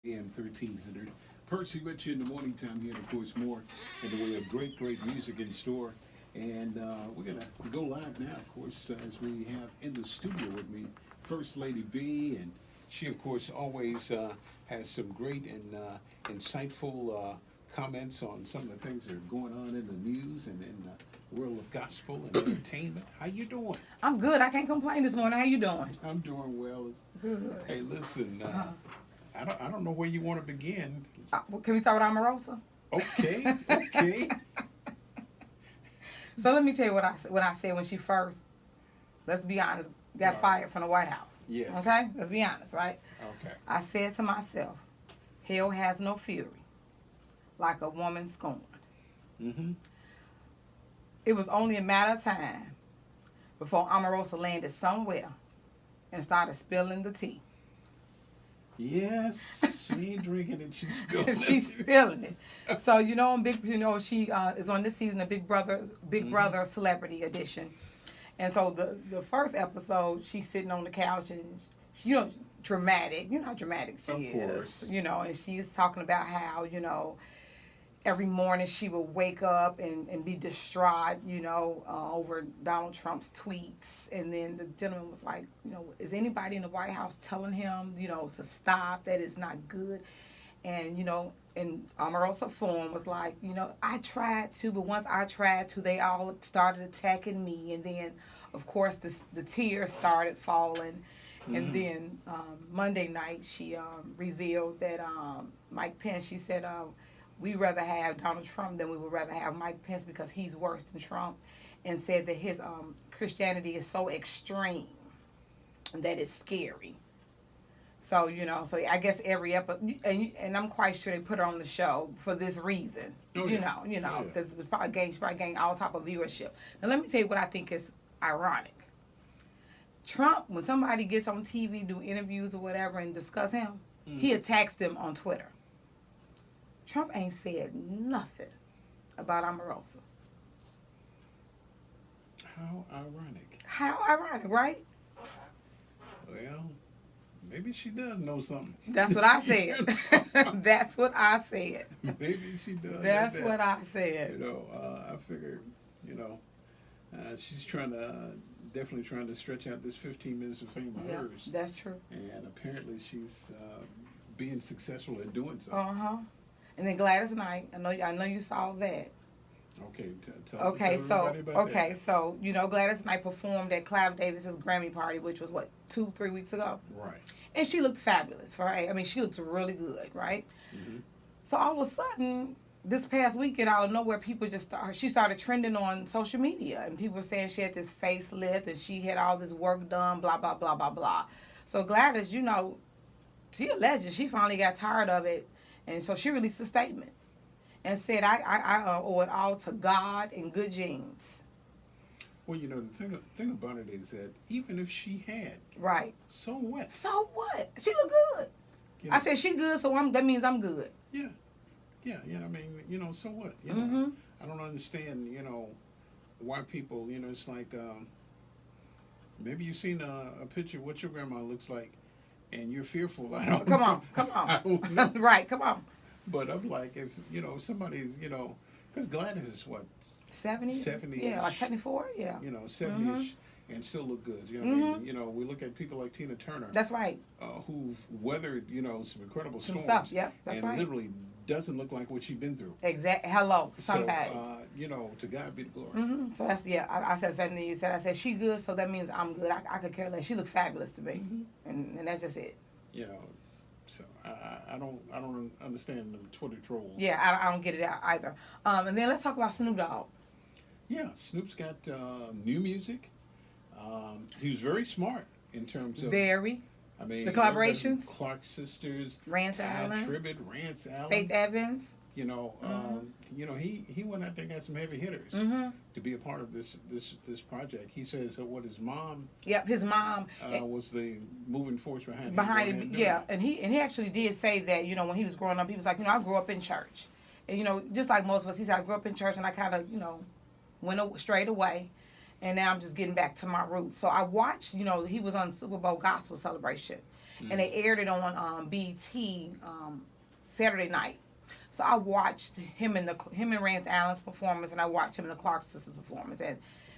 AM 1300. Percy with you in the morning time here, and of course more in the way of great music in store. And we're going to go live now, of course, as we have in the studio with me First Lady B. And she, of course, always has some great and insightful comments on some of the things that are going on in the news and in the world of gospel and entertainment. How you doing? I'm good. I can't complain this morning. How you doing? I'm doing well. Good. Hey, listen, I don't know where you want to begin. Well, can we start with Omarosa? Okay. So let me tell you what I said when she first, let's be honest, got fired from the White House. Yes. Okay? Let's be honest, right? Okay. I said to myself, hell has no fury like a woman scorned. Mm-hmm. It was only a matter of time before Omarosa landed somewhere and started spilling the tea. Yes, she ain't drinking it. She's spilling it. She's spilling it. So she is on this season of Big Brother Celebrity Edition, and so the first episode she's sitting on the couch and she, dramatic. You know how dramatic she is. Of course. And she's talking about how every morning she would wake up and be distraught, over Donald Trump's tweets. And then the gentleman was like, is anybody in the White House telling him, to stop? That is not good. And, and Omarosa form was like, I tried to, but once I tried to, they all started attacking me. And then, of course, the tears started falling. Mm-hmm. And then Monday night, she revealed that Mike Pence, she said, we'd rather have Donald Trump than we would rather have Mike Pence because he's worse than Trump, and said that his Christianity is so extreme that it's scary. So, so I guess every episode, and I'm quite sure they put her on the show for this reason, because it was probably getting all type of viewership. Now, let me tell you what I think is ironic. Trump, when somebody gets on TV, do interviews or whatever, and discuss him, he attacks them on Twitter. Trump ain't said nothing about Omarosa. How ironic. How ironic, right? Well, maybe she does know something. That's what I said. That's what I said. Maybe she does. That's what I said. I figured, she's definitely trying to stretch out this 15 minutes of fame of hers. That's true. And apparently she's being successful in doing so. Uh-huh. And then Gladys Knight, I know you saw that. Okay, tell everybody about that. So Gladys Knight performed at Clive Davis's Grammy party, which was 2-3 weeks ago. Right. And she looked fabulous, right? I mean, she looks really good, right? Mm-hmm. So all of a sudden, this past weekend, out of nowhere, people she started trending on social media, and people were saying she had this facelift and she had all this work done, blah blah blah blah blah. So Gladys, she a legend. She finally got tired of it. And so she released a statement and said, I owe it all to God and good genes. Well, the thing about it is that even if she had, right? So what? So what? She look good. I said she good, so that means I'm good. Yeah. I mean, so what? Mm-hmm. I don't understand, why people, it's like maybe you've seen a picture of what your grandma looks like. And you're fearful. Come on. Right, come on. But I'm like, if, somebody's, because Gladys is what? 70? 70. Yeah, like 74, yeah. 70-ish and still look good. We look at people like Tina Turner. That's right. Who've weathered, some incredible storms. Stuff, yeah, that's right. And literally doesn't look like what she's been through. Exactly. Hello, somebody. So, to God be the glory. Mm-hmm. So that's, I said something you said. I said, she good, so that means I'm good. I could care less. She looked fabulous to me. Mm-hmm. And that's just it. So I don't understand the Twitter trolls. Yeah, I don't get it either. And then let's talk about Snoop Dogg. Yeah, Snoop's got new music. He was very smart in terms of... Very. I mean... The collaborations. Clark Sisters. Rance Allen. Tribbett, Rance Allen. Faith Evans. He went out there and got some heavy hitters to be a part of this project. He says what his mom... Yep, his mom... was the moving force behind it. Yeah, and he actually did say that, when he was growing up, he was like, I grew up in church. And, just like most of us, he said, I grew up in church and I kind of, went straight away. And now I'm just getting back to my roots. So I watched, he was on Super Bowl gospel celebration. and they aired it on BT Saturday night. So I watched him and Rance Allen's performance, and I watched him and the Clark sisters' performance, and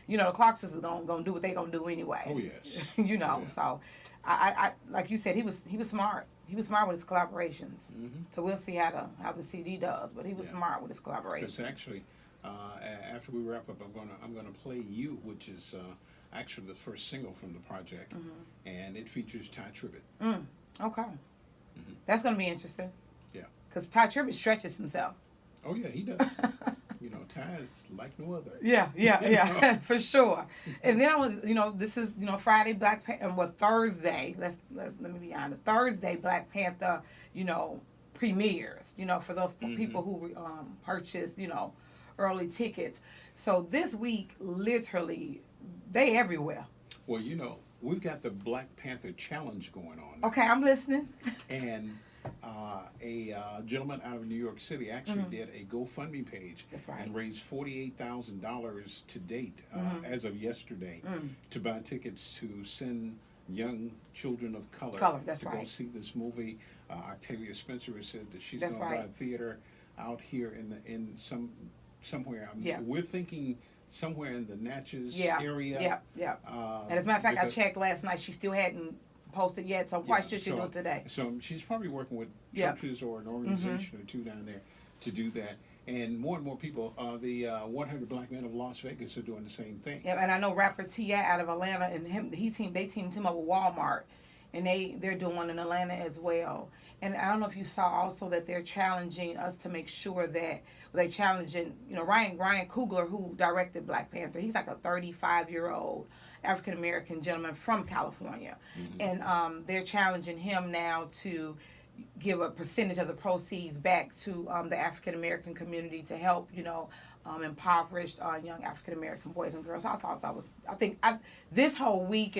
the Clark sisters gonna do what they gonna do anyway. Oh yes. So I like you said, he was smart. He was smart with his collaborations. So we'll see how the CD does, but he was smart with his collaborations. Because actually, after we wrap up, I'm gonna play "You," which is actually the first single from the project, and it features Ty Tribbett. Okay, that's gonna be interesting. Yeah. Because Ty Tribbett stretches himself. Oh yeah, he does. Ty is like no other. Yeah, for sure. And then I was, this is, Friday Black Panther, well, Thursday. Let me be honest. Thursday Black Panther, premieres. For those people who purchased, early tickets. So this week, literally, they everywhere. Well, we've got the Black Panther Challenge going on. Okay, I'm listening. And a gentleman out of New York City actually did a GoFundMe page. That's right. And raised $48,000 to date, as of yesterday, to buy tickets to send young children of color that's to right. go see this movie. Octavia Spencer has said that she's That's going to buy right. a theater out here in somewhere. Yeah. We're thinking somewhere in the Natchez area. Yeah. And as a matter of fact, I checked last night. She still hadn't posted yet, so I'm quite sure she'll do it today. So she's probably working with churches or an organization or two down there to do that. And more people, the 100 Black Men of Las Vegas are doing the same thing. Yeah, and I know rapper T.I. out of Atlanta, and they teamed him up with Walmart, and they're doing one in Atlanta as well. And I don't know if you saw also that they're challenging us to make sure that they're challenging, Ryan Coogler, who directed Black Panther. He's like a 35-year-old African American gentleman from California, and they're challenging him now to give a percentage of the proceeds back to the African American community to help, impoverished young African American boys and girls. I think this whole week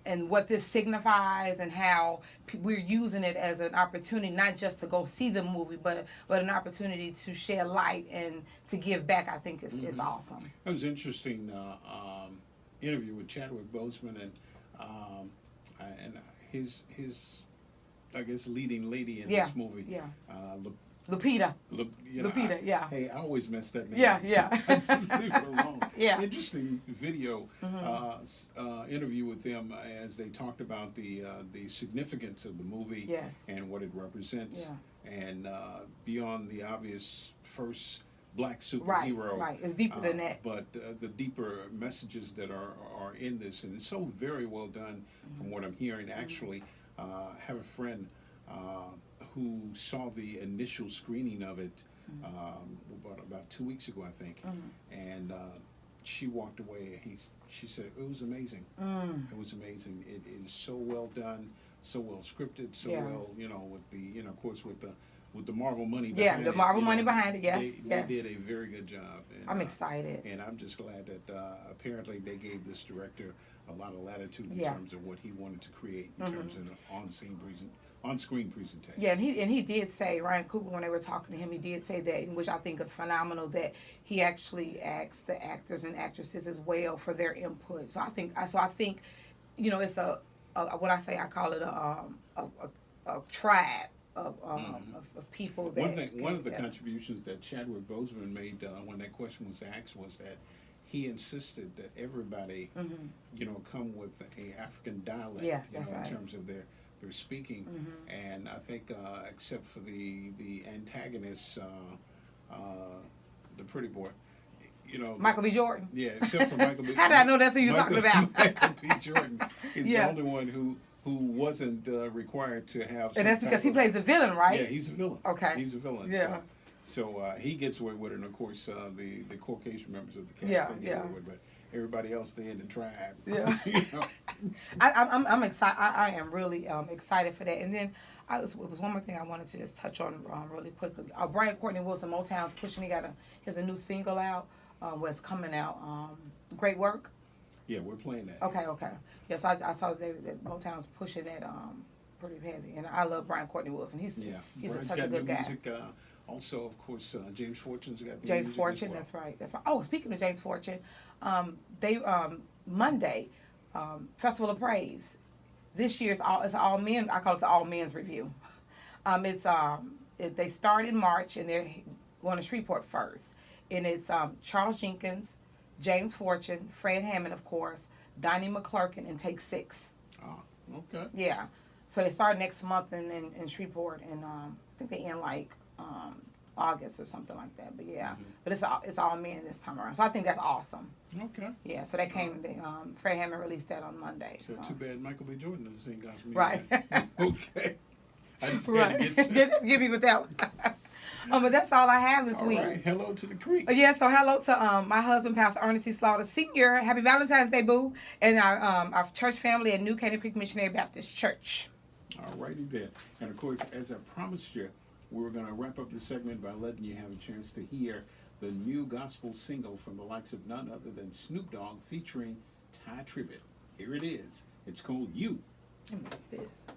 and what this signifies and how we're using it as an opportunity, not just to go see the movie, but an opportunity to shed light and to give back, I think is awesome. That was interesting interview with Chadwick Boseman and his I guess leading lady in this movie. Yeah. Lupita. Lupita, yeah. Hey, I always mess that name up. So leave it alone. Yeah. Interesting video interview with them as they talked about the significance of the movie and what it represents. Yeah. And beyond the obvious first Black superhero. Right. It's deeper than that. But the deeper messages that are in this, and it's so very well done from what I'm hearing. Actually, I have a friend who saw the initial screening of it about 2 weeks ago, I think, and she walked away. She said it was amazing. It was amazing. It is so well done, so well scripted, so well, with the, of course, with the Marvel money behind it. Yeah, the Marvel money behind it, yes. They did a very good job. And, I'm excited. And I'm just glad that apparently they gave this director a lot of latitude in terms of what he wanted to create in terms of an on-screen presentation. Yeah, and he did say, Ryan Coogler, when they were talking to him, he did say that, which I think is phenomenal, that he actually asked the actors and actresses as well for their input. So I think it's what I say, I call it a tribe of people that one of the contributions that Chadwick Boseman made when that question was asked was that he insisted that everybody come with a African dialect in terms of their speaking, and I think except for the antagonist, the pretty boy, Michael B. Jordan. Yeah, except for Michael B. How did I know that's who you're talking about? Michael B. Jordan is the only one who wasn't required to have. And that's because he plays the villain, right? Yeah, he's a villain. Okay. He's a villain. Yeah. So he gets away with it, and of course the Caucasian members of the cast they get away with it, but everybody else they in the tribe. Yeah. I'm excited. I am really excited for that. And then it was one more thing I wanted to just touch on really quickly. Brian Courtney Wilson, Motown's pushing. He has a new single out. What's coming out? Great Work. Yeah, we're playing that. Okay. Yes, I saw that Motown's pushing that pretty heavy, and I love Brian Courtney Wilson. He's such a good guy. Music, also, of course, James Fortune's got James music Fortune. as well. That's right. Oh, speaking of James Fortune, they Monday, Festival of Praise. this year's it's all men. I call it the all men's review. They start in March and they're going to Shreveport first, and it's Charles Jenkins, James Fortune, Fred Hammond, of course, Donnie McClurkin, and Take Six. Oh, okay. Yeah, so they start next month in Shreveport, and I think they end like August or something like that. But yeah, but it's all men this time around. So I think that's awesome. Okay. Yeah, so they came. Fred Hammond released that on Monday. So too bad Michael B. Jordan doesn't sing gospel music. Right. Okay. I just had Right. to get Give me with that one. But that's all I have this all week. right. Hello to the creek. Yeah, so hello to my husband, Pastor Ernest C. Slaughter Sr. Happy Valentine's Day, boo. And our church family at New Caney Creek Missionary Baptist Church. All righty there. And of course, as I promised you, we were going to wrap up the segment by letting you have a chance to hear the new gospel single from the likes of none other than Snoop Dogg featuring Ty Tribbett. Here it is. It's called You. Let me do this.